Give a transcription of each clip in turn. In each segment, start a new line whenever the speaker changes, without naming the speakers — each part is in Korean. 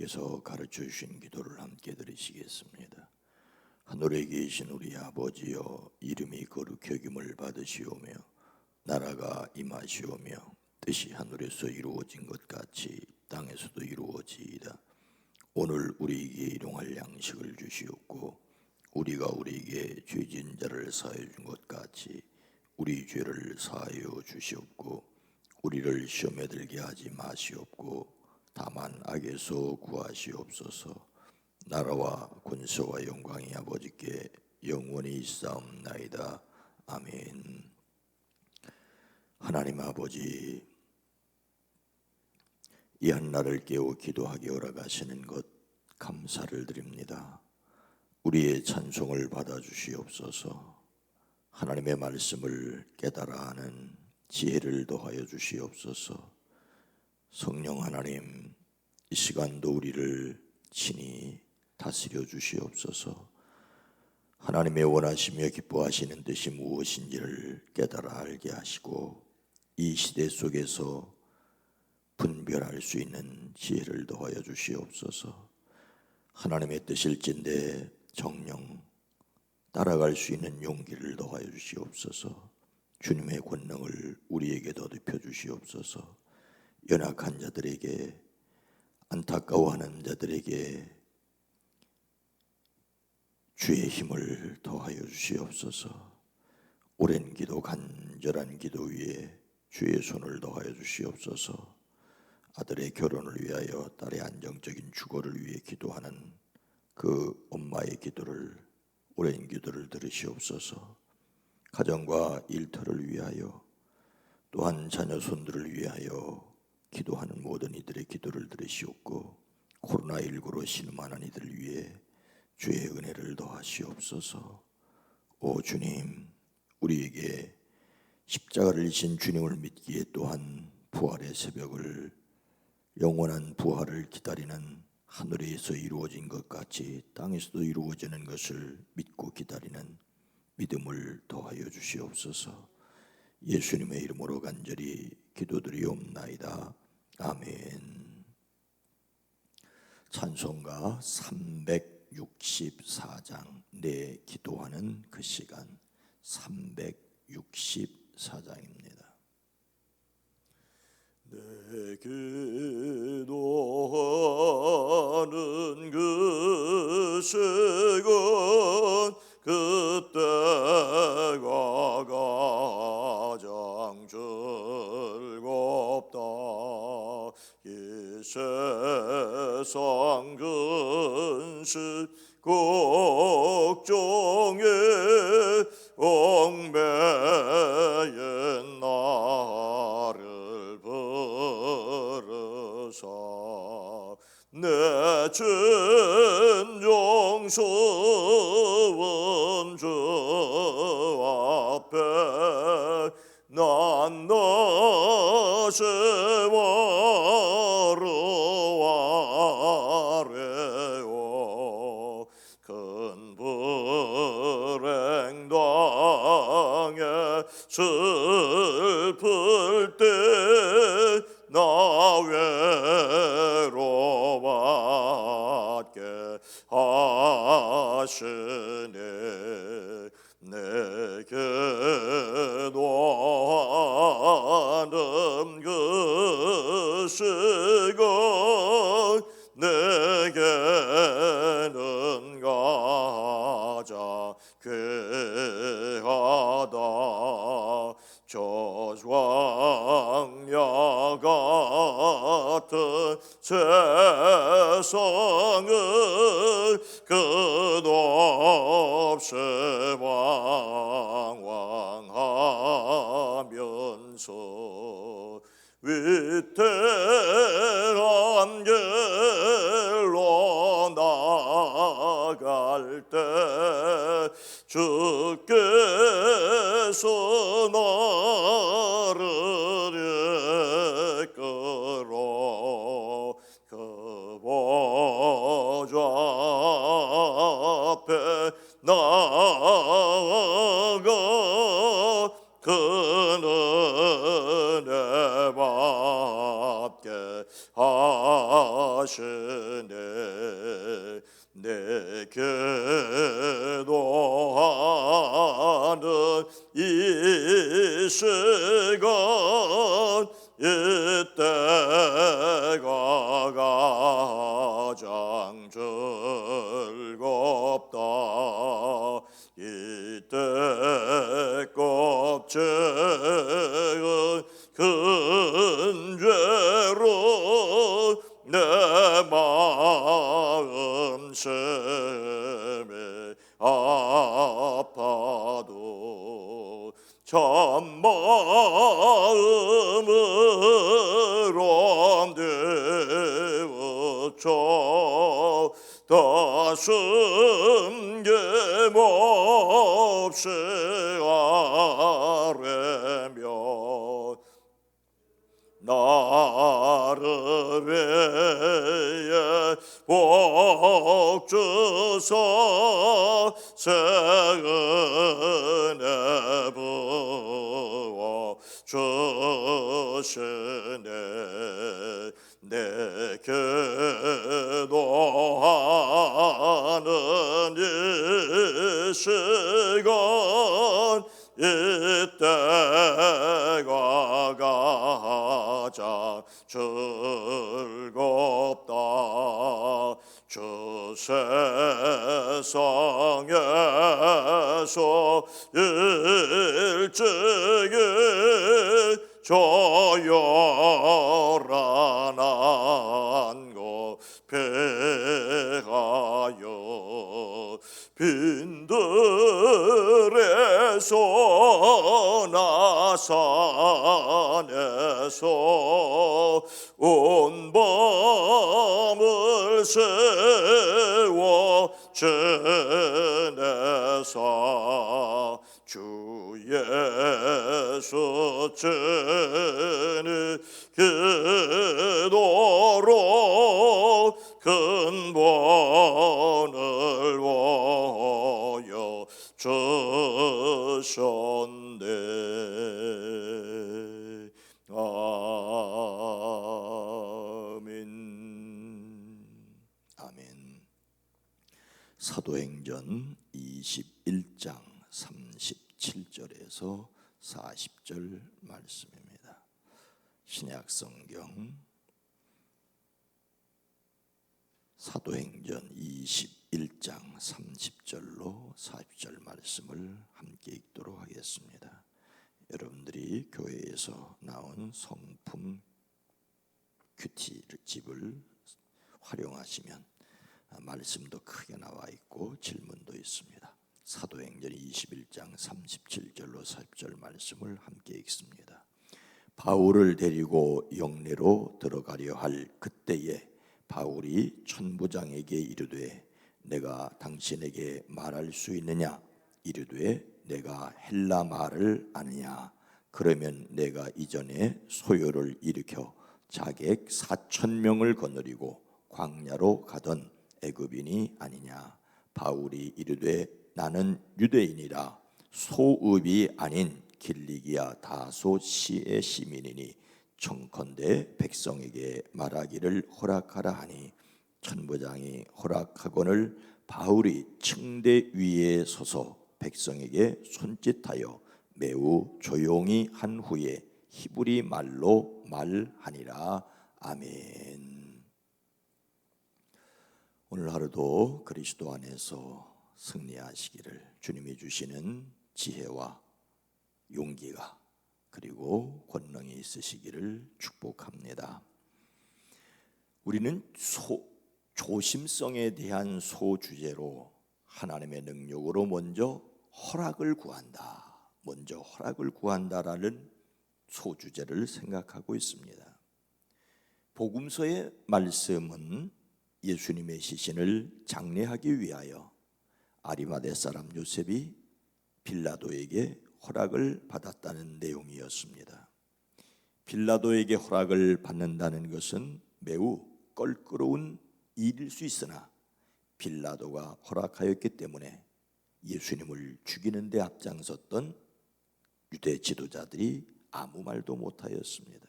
하나님께서 가르쳐 주신 기도를 함께 드리시겠습니다. 하늘에 계신 우리 아버지여, 이름이 거룩히 여김을 받으시오며 나라가 임하시오며 뜻이 하늘에서 이루어진 것 같이 땅에서도 이루어지이다. 오늘 우리에게 일용할 양식을 주시옵고 우리가 우리에게 죄진 자를 사하여 준 것 같이 우리 죄를 사하여 주시옵고 우리를 시험에 들게 하지 마시옵고 다만 악에서 구하시옵소서. 나라와 권세와 영광이 아버지께 영원히 있사옵나이다. 아멘. 하나님 아버지, 이 한날을 깨워 기도하게 허락하시는 것 감사를 드립니다. 우리의 찬송을 받아주시옵소서. 하나님의 말씀을 깨달아 하는 지혜를 더하여 주시옵소서. 성령 하나님, 이 시간도 우리를 친히 다스려 주시옵소서. 하나님의 원하시며 기뻐하시는 뜻이 무엇인지를 깨달아 알게 하시고 이 시대 속에서 분별할 수 있는 지혜를 더하여 주시옵소서. 하나님의 뜻일진데 정령 따라갈 수 있는 용기를 더하여 주시옵소서. 주님의 권능을 우리에게 더듬혀 주시옵소서. 연약한 자들에게, 안타까워하는 자들에게 주의 힘을 더하여 주시옵소서. 오랜 기도, 간절한 기도 위에 주의 손을 더하여 주시옵소서. 아들의 결혼을 위하여, 딸의 안정적인 주거를 위해 기도하는 그 엄마의 기도를, 오랜 기도를 들으시옵소서. 가정과 일터를 위하여, 또한 자녀 손들을 위하여 기도하는 모든 이들의 기도를 들으시옵고 코로나19로 신음하는 이들 위해 주의 은혜를 더하시옵소서. 오 주님, 우리에게 십자가를 지신 주님을 믿기에 또한 부활의 새벽을, 영원한 부활을 기다리는, 하늘에서 이루어진 것 같이 땅에서도 이루어지는 것을 믿고 기다리는 믿음을 더하여 주시옵소서. 예수님의 이름으로 간절히 기도드리옵나이다. 아멘. 찬송가 364장, 내 기도하는 그 시간, 364장입니다.
내 기도하는 그 시간, 그때가 가장 즐겁다. 이 세상 근심 걱정에 얽매인 나를 부르사 내 진정스러운 주 앞에 난 다시 와르와래요. 큰 불행 당해 슬플 때 나 외로워하게 하시네. 내게 노하는 그 시간, 내게는 가장 귀하다. 저 광야 같은 세상을 끝없이 방황하면서 위태한 길로 나갈 때 주께서 나를 이끌어 그 보좌 앞에 나아가 그는 은혜 받게 하시네. 이 시간 이때가 가장 즐겁다. 이때 껍질은 큰 죄로 내 마음 심히 아파도 참 마음으로 되었죠. 다 숨김없이 아뢰며 나를 위해 복 주사 새 은혜 부어 주시네. 내 기도하는 이 시간 이때가 가장 즐겁다. 주 세상에서 일찍이 저열한 안고 피하여 빈들에서 나산에서 온 밤을 세워 지내사 주 예수 진이 기도로 근본을 원하여 주셨네. 아멘.
아멘. 사도행전 21장 37절에서 40절 말씀입니다. 신약성경 사도행전 21장 30절로 40절 말씀을 함께 읽도록 하겠습니다. 여러분들이 교회에서 나온 성품 큐티집을 활용하시면 말씀도 크게 나와 있고 질문도 있습니다. 사도행전 21장 37절로 40절 말씀을 함께 읽습니다. 바울을 데리고 영내로 들어가려 할 그때에 바울이 천부장에게 이르되 내가 당신에게 말할 수 있느냐? 이르되 내가 헬라 말을 아느냐? 그러면 내가 이전에 소요를 일으켜 자객 4,000명을 거느리고 광야로 가던 애굽인이 아니냐? 바울이 이르되 나는 유대인이라 소읍이 아닌 길리기아 다소 시의 시민이니 청컨대 백성에게 말하기를 허락하라 하니 천부장이 허락하거늘 바울이 층대 위에 서서 백성에게 손짓하여 매우 조용히 한 후에 히브리 말로 말하니라. 아멘. 오늘 하루도 그리스도 안에서 승리하시기를 주님이 주시는 지혜와 용기가 그리고 권능이 있으시기를 축복합니다. 우리는 조심성에 대한 소주제로 하나님의 능력으로 먼저 허락을 구한다. 먼저 허락을 구한다라는 소주제를 생각하고 있습니다. 복음서의 말씀은 예수님의 시신을 장례하기 위하여 아리마대 사람 요셉이 빌라도에게 허락을 받았다는 내용이었습니다. 빌라도에게 허락을 받는다는 것은 매우 껄끄러운 일일 수 있으나 빌라도가 허락하였기 때문에 예수님을 죽이는 데 앞장섰던 유대 지도자들이 아무 말도 못하였습니다.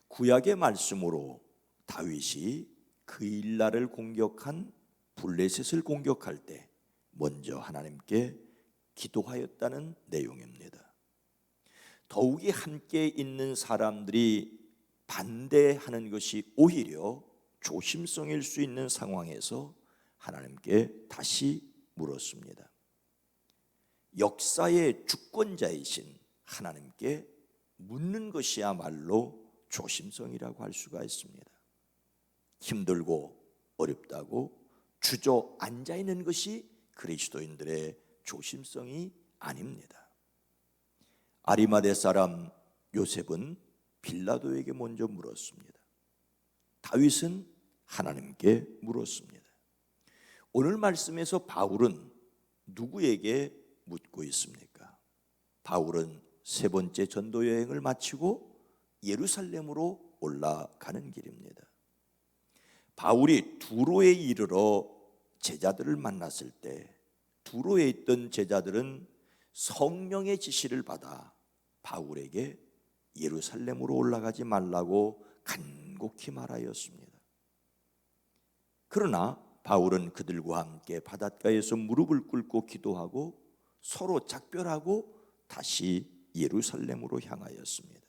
구약의 말씀으로 다윗이 그일라를 공격한 블레셋을 공격할 때 먼저 하나님께 기도하였다는 내용입니다. 더욱이 함께 있는 사람들이 반대하는 것이 오히려 조심성일 수 있는 상황에서 하나님께 다시 물었습니다. 역사의 주권자이신 하나님께 묻는 것이야말로 조심성이라고 할 수가 있습니다. 힘들고 어렵다고 주저앉아 있는 것이 그리스도인들의 조심성이 아닙니다. 아리마대 사람 요셉은 빌라도에게 먼저 물었습니다. 다윗은 하나님께 물었습니다. 오늘 말씀에서 바울은 누구에게 묻고 있습니까? 바울은 세 번째 전도 여행을 마치고 예루살렘으로 올라가는 길입니다. 바울이 두로에 이르러 제자들을 만났을 때 두로에 있던 제자들은 성령의 지시를 받아 바울에게 예루살렘으로 올라가지 말라고 간곡히 말하였습니다. 그러나 바울은 그들과 함께 바닷가에서 무릎을 꿇고 기도하고 서로 작별하고 다시 예루살렘으로 향하였습니다.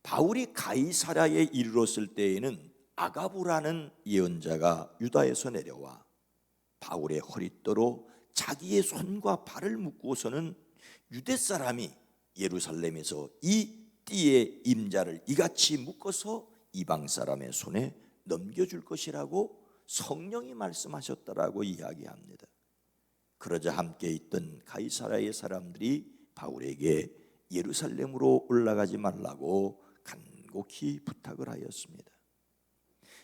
바울이 가이사랴에 이르렀을 때에는 아가부라는 예언자가 유다에서 내려와 바울의 허리띠로 자기의 손과 발을 묶고서는 유대 사람이 예루살렘에서 이 띠의 임자를 이같이 묶어서 이방 사람의 손에 넘겨줄 것이라고 성령이 말씀하셨다라고 이야기합니다. 그러자 함께 있던 가이사랴의 사람들이 바울에게 예루살렘으로 올라가지 말라고 간곡히 부탁을 하였습니다.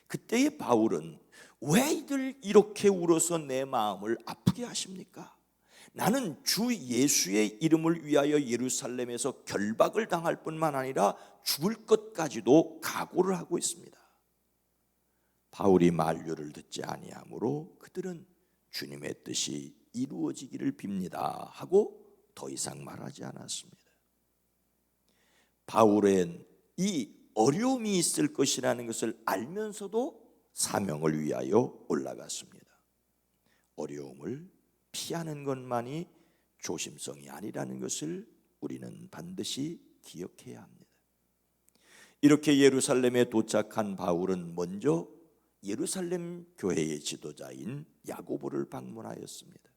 그때의 바울은 왜 이들 이렇게 울어서 내 마음을 아프게 하십니까? 나는 주 예수의 이름을 위하여 예루살렘에서 결박을 당할 뿐만 아니라 죽을 것까지도 각오를 하고 있습니다. 바울이 만류를 듣지 아니하므로 그들은 주님의 뜻이 이루어지기를 빕니다 하고 더 이상 말하지 않았습니다. 바울은 이 어려움이 있을 것이라는 것을 알면서도 사명을 위하여 올라갔습니다. 어려움을 피하는 것만이 조심성이 아니라는 것을 우리는 반드시 기억해야 합니다. 이렇게 예루살렘에 도착한 바울은 먼저 예루살렘 교회의 지도자인 야고보를 방문하였습니다.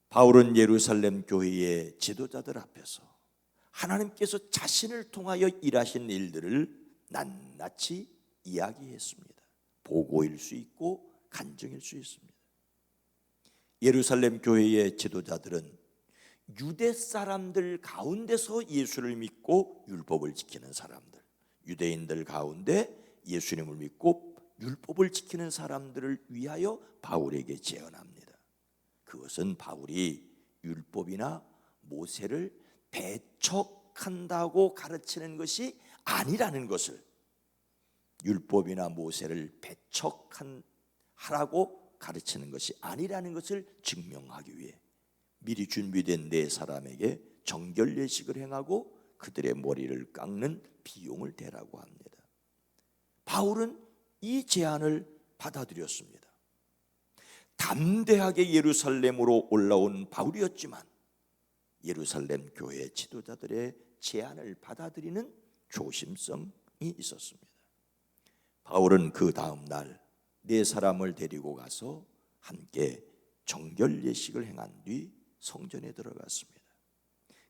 바울은 예루살렘 교회의 지도자들 앞에서 하나님께서 자신을 통하여 일하신 일들을 낱낱이 이야기했습니다. 보고일 수 있고 간증일 수 있습니다. 예루살렘 교회의 지도자들은 유대 사람들 가운데서 예수를 믿고 율법을 지키는 사람들, 유대인들 가운데 예수님을 믿고 율법을 지키는 사람들을 위하여 바울에게 제언합니다. 그것은 바울이 율법이나 모세를 배척한다고 가르치는 것이 아니라는 것을, 율법이나 모세를 배척하라고 가르치는 것이 아니라는 것을 증명하기 위해 미리 준비된 네 사람에게 정결 예식을 행하고 그들의 머리를 깎는 비용을 대라고 합니다. 바울은 이 제안을 받아들였습니다. 담대하게 예루살렘으로 올라온 바울이었지만 예루살렘 교회 지도자들의 제안을 받아들이는 조심성이 있었습니다. 바울은 그 다음 날 네 사람을 데리고 가서 함께 정결 예식을 행한 뒤 성전에 들어갔습니다.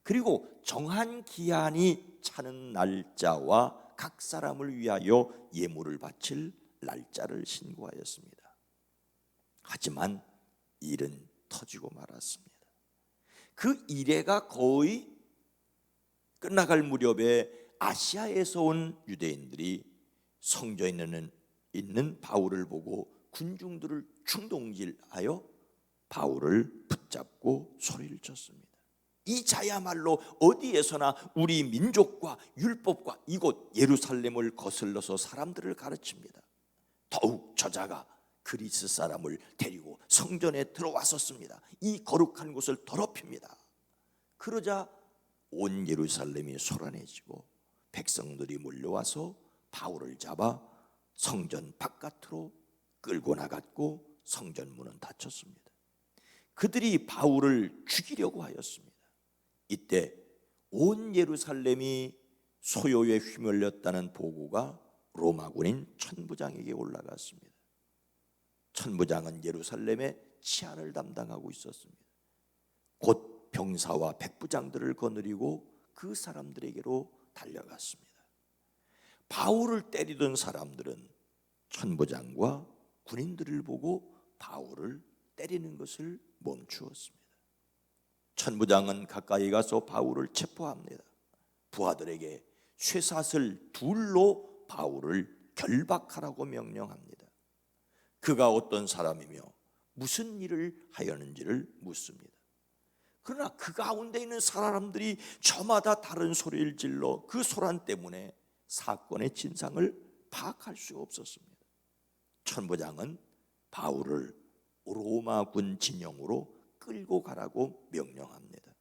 그리고 정한 기한이 차는 날짜와 각 사람을 위하여 예물을 바칠 날짜를 신고하였습니다. 하지만 일은 터지고 말았습니다. 그 이래가 거의 끝나갈 무렵에 아시아에서 온 유대인들이 성전에 있는 바울을 보고 군중들을 충동질하여 바울을 붙잡고 소리를 쳤습니다. 이 자야말로 어디에서나 우리 민족과 율법과 이곳 예루살렘을 거슬러서 사람들을 가르칩니다. 더욱 저자가 그리스 사람을 데리고 성전에 들어왔었습니다. 이 거룩한 곳을 더럽힙니다. 그러자 온 예루살렘이 소란해지고 백성들이 몰려와서 바울을 잡아 성전 바깥으로 끌고 나갔고 성전 문은 닫혔습니다. 그들이 바울을 죽이려고 하였습니다. 이때 온 예루살렘이 소요에 휘말렸다는 보고가 로마군인 천부장에게 올라갔습니다. 천부장은 예루살렘의 치안을 담당하고 있었습니다. 곧 병사와 백부장들을 거느리고 그 사람들에게로 달려갔습니다. 바울을 때리던 사람들은 천부장과 군인들을 보고 바울을 때리는 것을 멈추었습니다. 천부장은 가까이 가서 바울을 체포합니다. 부하들에게 쇠사슬 둘로 바울을 결박하라고 명령합니다. 그가 어떤 사람이며 무슨 일을 하였는지를 묻습니다. 그러나 그 가운데 있는 사람들이 저마다 다른 소리를 질러 그 소란 때문에 사건의 진상을 파악할 수가 없었습니다. 천부장은 바울을 로마군 진영으로 끌고 가라고 명령합니다.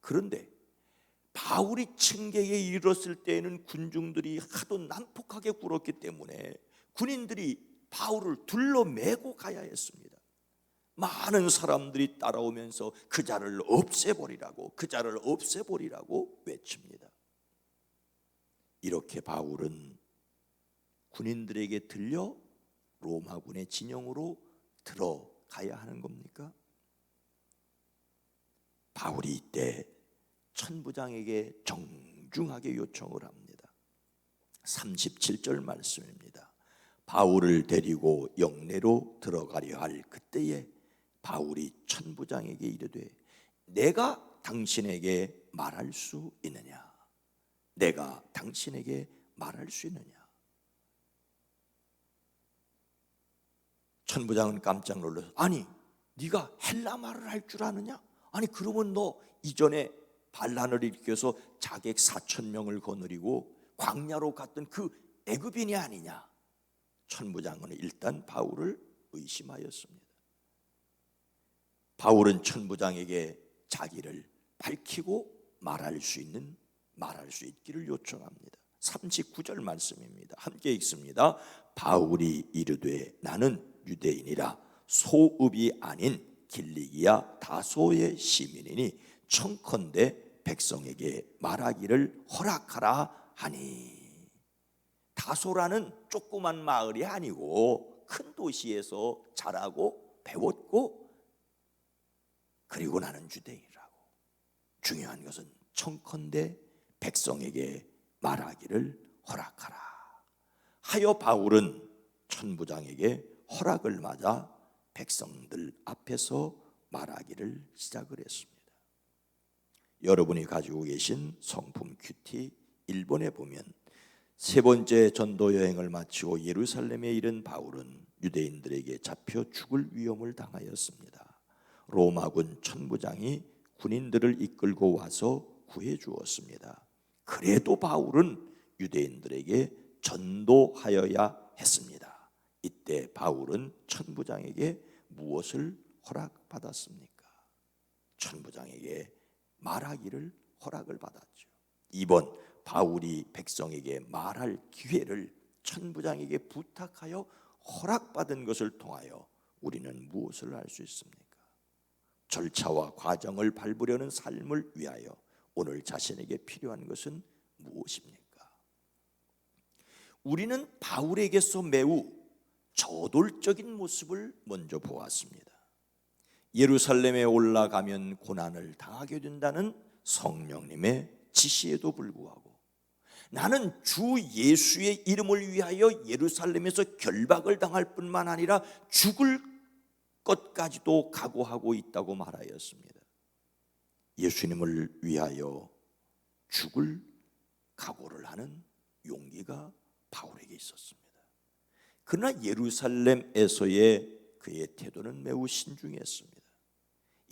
그런데 바울이 층계에 이르렀을 때에는 군중들이 하도 난폭하게 굴었기 때문에 군인들이 바울을 둘러매고 가야 했습니다. 많은 사람들이 따라오면서 그 자를 없애버리라고, 그 자를 없애버리라고 외칩니다. 이렇게 바울은 군인들에게 들려 로마군의 진영으로 들어가야 하는 겁니까? 바울이 이때 천부장에게 정중하게 요청을 합니다. 37절 말씀입니다. 바울을 데리고 영내로 들어가려 할 그때에 바울이 천부장에게 이르되 내가 당신에게 말할 수 있느냐? 내가 당신에게 말할 수 있느냐? 천부장은 깜짝 놀라서 아니 네가 헬라 말을 할 줄 아느냐? 아니 그러면 너 이전에 반란을 일으켜서 자객 4,000명을 거느리고 광야로 갔던 그 애굽인이 아니냐? 천부장은 일단 바울을 의심하였습니다. 바울은 천부장에게 자기를 밝히고 말할 수 있기를 요청합니다. 39절 말씀입니다. 함께 읽습니다. 바울이 이르되 나는 유대인이라 소읍이 아닌 길리기야 다소의 시민이니 청컨대 백성에게 말하기를 허락하라 하니. 다소라는 조그만 마을이 아니고 큰 도시에서 자라고 배웠고 그리고 나는 유대인이라고. 중요한 것은 청컨대 백성에게 말하기를 허락하라 하여 바울은 천부장에게 허락을 받아 백성들 앞에서 말하기를 시작을 했습니다. 여러분이 가지고 계신 성품 큐티 1번에 보면 세 번째 전도 여행을 마치고 예루살렘에 이른 바울은 유대인들에게 잡혀 죽을 위험을 당하였습니다. 로마군 천부장이 군인들을 이끌고 와서 구해 주었습니다. 그래도 바울은 유대인들에게 전도하여야 했습니다. 이때 바울은 천부장에게 무엇을 허락받았습니까? 천부장에게 말하기를 허락을 받았죠. 2번, 바울이 백성에게 말할 기회를 천부장에게 부탁하여 허락받은 것을 통하여 우리는 무엇을 할 수 있습니까? 절차와 과정을 밟으려는 삶을 위하여 오늘 자신에게 필요한 것은 무엇입니까? 우리는 바울에게서 매우 저돌적인 모습을 먼저 보았습니다. 예루살렘에 올라가면 고난을 당하게 된다는 성령님의 지시에도 불구하고 나는 주 예수의 이름을 위하여 예루살렘에서 결박을 당할 뿐만 아니라 죽을 것까지도 각오하고 있다고 말하였습니다. 예수님을 위하여 죽을 각오를 하는 용기가 바울에게 있었습니다. 그러나 예루살렘에서의 그의 태도는 매우 신중했습니다.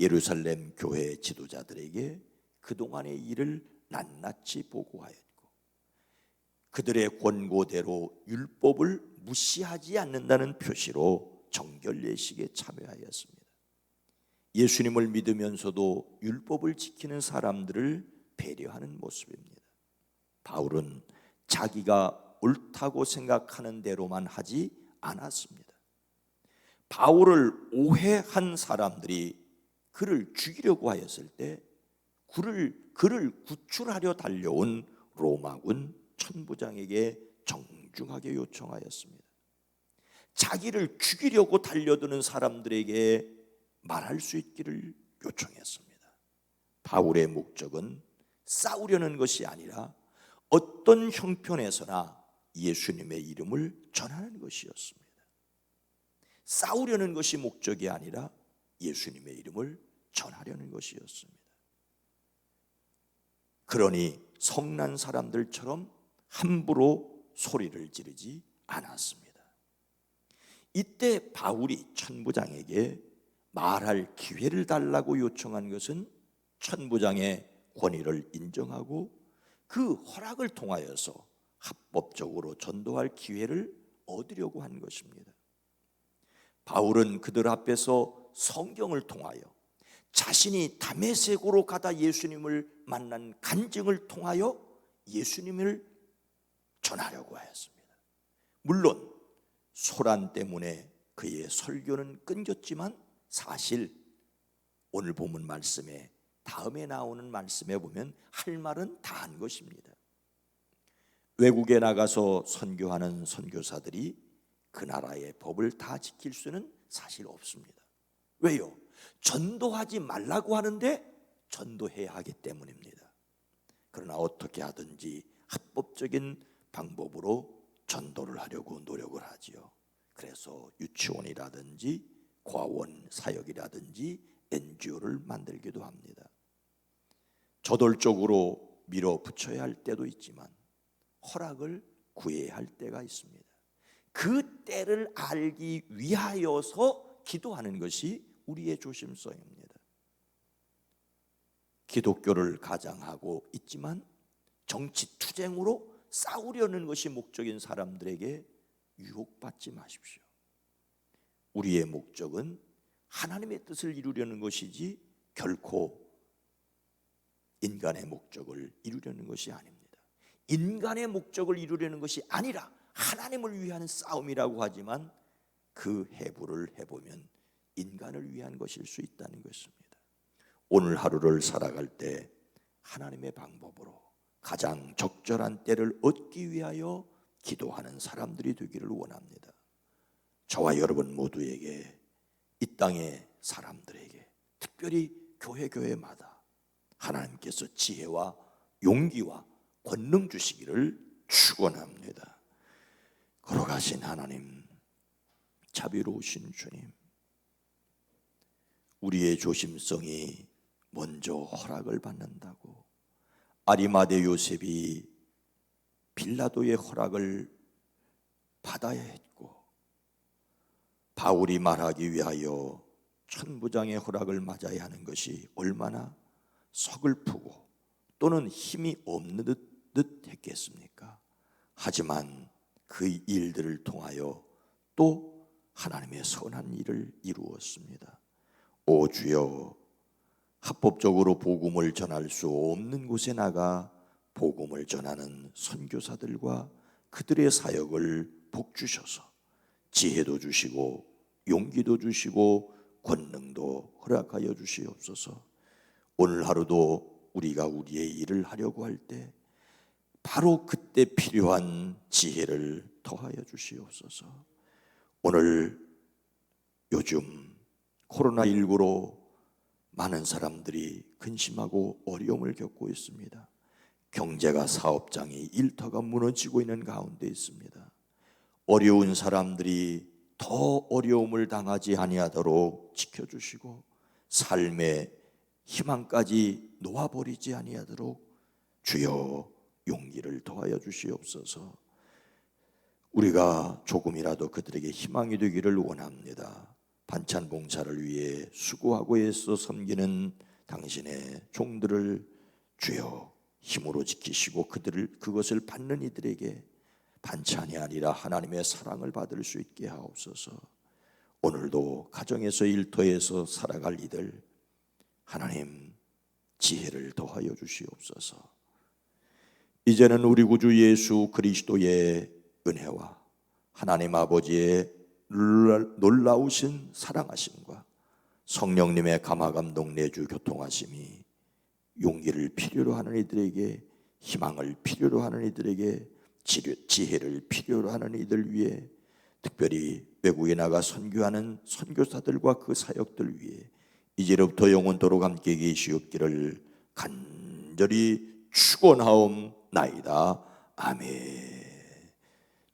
예루살렘 교회 지도자들에게 그동안의 일을 낱낱이 보고하였고 그들의 권고대로 율법을 무시하지 않는다는 표시로 정결 예식에 참여하였습니다. 예수님을 믿으면서도 율법을 지키는 사람들을 배려하는 모습입니다. 바울은 자기가 옳다고 생각하는 대로만 하지 않았습니다. 바울을 오해한 사람들이 그를 죽이려고 하였을 때 그를 구출하려 달려온 로마군 천부장에게 정중하게 요청하였습니다. 자기를 죽이려고 달려드는 사람들에게 말할 수 있기를 요청했습니다. 바울의 목적은 싸우려는 것이 아니라 어떤 형편에서나 예수님의 이름을 전하는 것이었습니다. 싸우려는 것이 목적이 아니라 예수님의 이름을 전하려는 것이었습니다. 그러니 성난 사람들처럼 함부로 소리를 지르지 않았습니다. 이때 바울이 천부장에게 말할 기회를 달라고 요청한 것은 천부장의 권위를 인정하고 그 허락을 통하여서 합법적으로 전도할 기회를 얻으려고 한 것입니다. 바울은 그들 앞에서 성경을 통하여 자신이 다메섹으로 가다 예수님을 만난 간증을 통하여 예수님을 전하려고 하였습니다. 물론 소란 때문에 그의 설교는 끊겼지만 사실 오늘 본문 말씀에 다음에 나오는 말씀에 보면 할 말은 다 한 것입니다. 외국에 나가서 선교하는 선교사들이 그 나라의 법을 다 지킬 수는 사실 없습니다. 왜요? 전도하지 말라고 하는데 전도해야 하기 때문입니다. 그러나 어떻게 하든지 합법적인 방법으로 전도를 하려고 노력을 하지요. 그래서 유치원이라든지 과원 사역이라든지 NGO를 만들기도 합니다. 저돌적으로 밀어붙여야 할 때도 있지만 허락을 구해야 할 때가 있습니다. 그 때를 알기 위하여서 기도하는 것이 우리의 조심성입니다. 기독교를 가장하고 있지만 정치 투쟁으로 싸우려는 것이 목적인 사람들에게 유혹받지 마십시오. 우리의 목적은 하나님의 뜻을 이루려는 것이지 결코 인간의 목적을 이루려는 것이 아닙니다. 인간의 목적을 이루려는 것이 아니라 하나님을 위한 싸움이라고 하지만 그 해부를 해보면 인간을 위한 것일 수 있다는 것입니다. 오늘 하루를 살아갈 때 하나님의 방법으로 가장 적절한 때를 얻기 위하여 기도하는 사람들이 되기를 원합니다. 저와 여러분 모두에게, 이 땅의 사람들에게, 특별히 교회마다 하나님께서 지혜와 용기와 권능 주시기를 축원합니다. 걸어가신 하나님, 자비로우신 주님, 우리의 조심성이 먼저 허락을 받는다고 아리마대 요셉이 빌라도의 허락을 받아야 했고, 바울이 말하기 위하여 천부장의 허락을 맞아야 하는 것이 얼마나 서글프고 또는 힘이 없는 듯 했겠습니까? 하지만 그 일들을 통하여 또 하나님의 선한 일을 이루었습니다. 오 주여, 합법적으로 복음을 전할 수 없는 곳에 나가 복음을 전하는 선교사들과 그들의 사역을 복주셔서 지혜도 주시고 용기도 주시고 권능도 허락하여 주시옵소서. 오늘 하루도 우리가 우리의 일을 하려고 할 때 바로 그때 필요한 지혜를 더하여 주시옵소서. 오늘 요즘 코로나19로 많은 사람들이 근심하고 어려움을 겪고 있습니다. 경제가, 사업장이, 일터가 무너지고 있는 가운데 있습니다. 어려운 사람들이 더 어려움을 당하지 아니하도록 지켜주시고 삶의 희망까지 놓아버리지 아니하도록 주여 용기를 더하여 주시옵소서. 우리가 조금이라도 그들에게 희망이 되기를 원합니다. 반찬 봉사를 위해 수고하고 애써 섬기는 당신의 종들을 주여 힘으로 지키시고 그것을 받는 이들에게 반찬이 아니라 하나님의 사랑을 받을 수 있게 하옵소서. 오늘도 가정에서 일터에서 살아갈 이들 하나님 지혜를 더하여 주시옵소서. 이제는 우리 구주 예수 그리스도의 은혜와 하나님 아버지의 놀라우신 사랑하심과 성령님의 감화감동 내주 교통하심이 용기를 필요로 하는 이들에게, 희망을 필요로 하는 이들에게, 지혜를 필요로 하는 이들 위해, 특별히 외국에 나가 선교하는 선교사들과 그 사역들 위해 이제로부터 영원토록 함께 계시옵기를 간절히 축원하옵나이다. 아멘.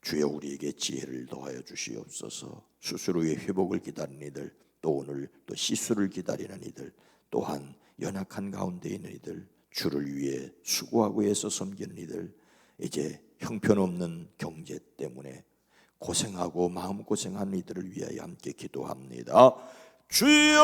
주여, 우리에게 지혜를 더하여 주시옵소서. 수술 후의 회복을 기다리는 이들, 또 오늘 또 시술을 기다리는 이들, 또한 연약한 가운데 있는 이들, 주를 위해 수고하고 애써 섬기는 이들, 이제 형편없는 경제 때문에 고생하고 마음고생하는 이들을 위하여 함께 기도합니다. 주여